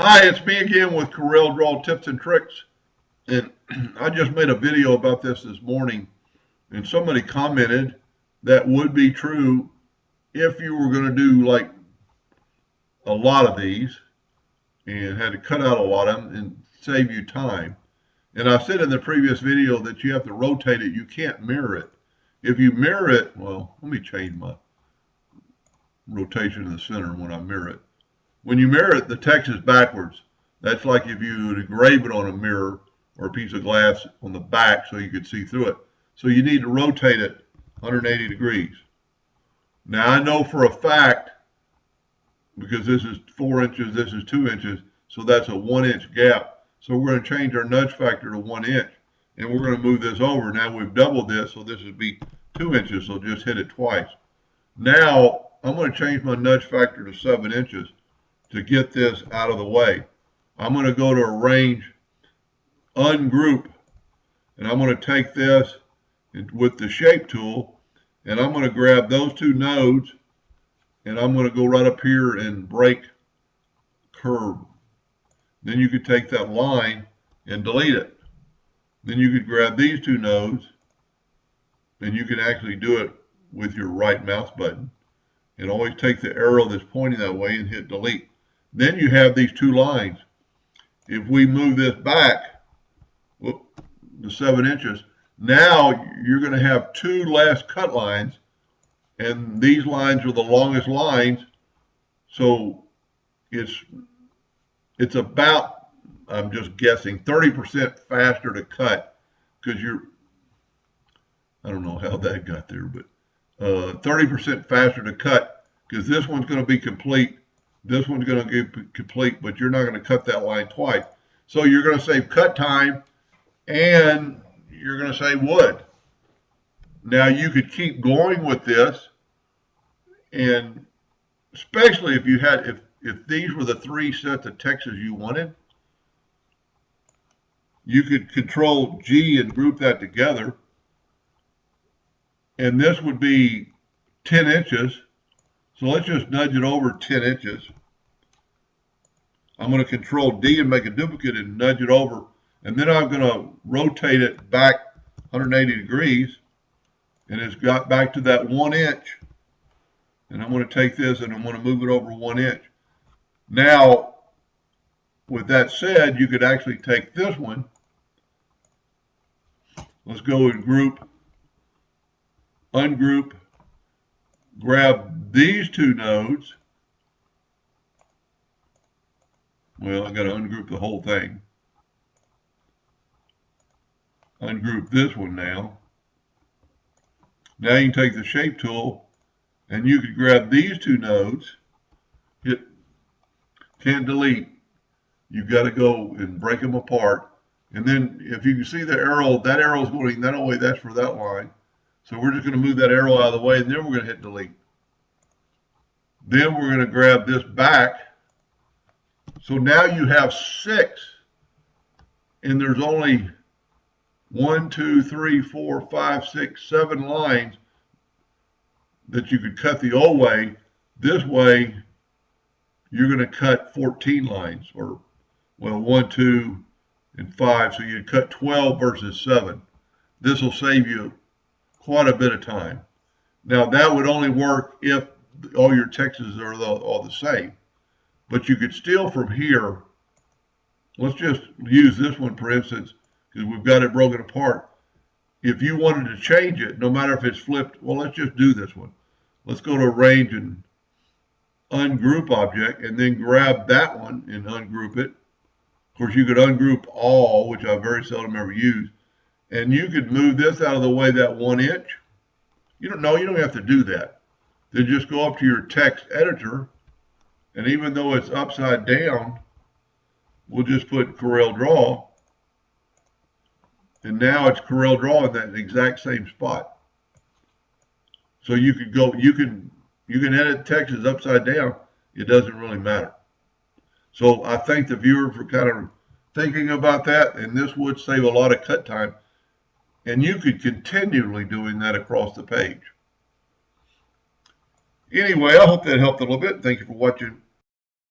Hi, it's me again with Corel Draw Tips and Tricks. And I just made a video about this morning, and somebody commented that would be true if you were going to do like a lot of these and had to cut out a lot of them and save you time. And I said in the previous video that you have to rotate it. You can't mirror it. If you mirror it, well, let me change my rotation in the center when I mirror it. When you mirror it, the text is backwards. That's like if you would engrave it on a mirror or a piece of glass on the back so you could see through it. So you need to rotate it 180 degrees. Now I know for a fact, because this is 4 inches, this is 2 inches, so that's a 1 inch gap. So we're going to change our nudge factor to 1 inch. And we're going to move this over. Now we've doubled this, so this would be 2 inches, so just hit it twice. Now I'm going to change my nudge factor to 7 inches to get this out of the way. I'm going to go to Arrange, Ungroup, and I'm going to take this with the Shape tool, and I'm going to grab those two nodes, and I'm going to go right up here and break curve. Then you could take that line and delete it. Then you could grab these two nodes, and you can actually do it with your right mouse button. And always take the arrow that's pointing that way and hit delete. Then you have these two lines. If we move this back to 7 inches, now you're going to have two less cut lines, and these lines are the longest lines. So it's about, I'm just guessing, 30% faster to cut, because I don't know how that got there, but 30% faster to cut, because this one's going to be complete. This one's going to get complete, but you're not going to cut that line twice. So you're going to save cut time, and you're going to save wood. Now you could keep going with this, and especially if you had, if these were the 3 sets of textures you wanted, you could Control G and group that together. And this would be 10 inches. So let's just nudge it over 10 inches. I'm going to Control D and make a duplicate and nudge it over. And then I'm going to rotate it back 180 degrees. And it's got back to that 1 inch. And I'm going to take this and I'm going to move it over 1 inch. Now, with that said, you could actually take this one. Let's go and group, ungroup, grab these two nodes. Well, I got to ungroup the whole thing. Ungroup this one now. Now you can take the Shape tool and you could grab these two nodes. Can't delete. You've got to go and break them apart. And then if you can see the arrow, that arrow is going that way, that's for that line. So we're just going to move that arrow out of the way, and then we're going to hit delete. Then we're going to grab this back. So now you have 6, and there's only 1, 2, 3, 4, 5, 6, 7 lines that you could cut the old way. This way, you're going to cut 14 lines, or, well, 1, 2, and 5. So you'd cut 12 versus 7. This will save you quite a bit of time. Now that would only work if all your textures are all the same. But you could still from here, let's just use this one for instance, because we've got it broken apart. If you wanted to change it, no matter if it's flipped, well, let's just do this one. Let's go to Arrange and Ungroup Object, and then grab that one and ungroup it. Of course, you could ungroup all, which I very seldom ever use. And you could move this out of the way that 1 inch. You don't have to do that. Then just go up to your text editor, and even though it's upside down, we'll just put Corel Draw. And now it's Corel Draw in that exact same spot. So you could go, you can edit text as upside down. It doesn't really matter. So I thank the viewer for kind of thinking about that, and this would save a lot of cut time. And you could continually doing that across the page. Anyway, I hope that helped a little bit. Thank you for watching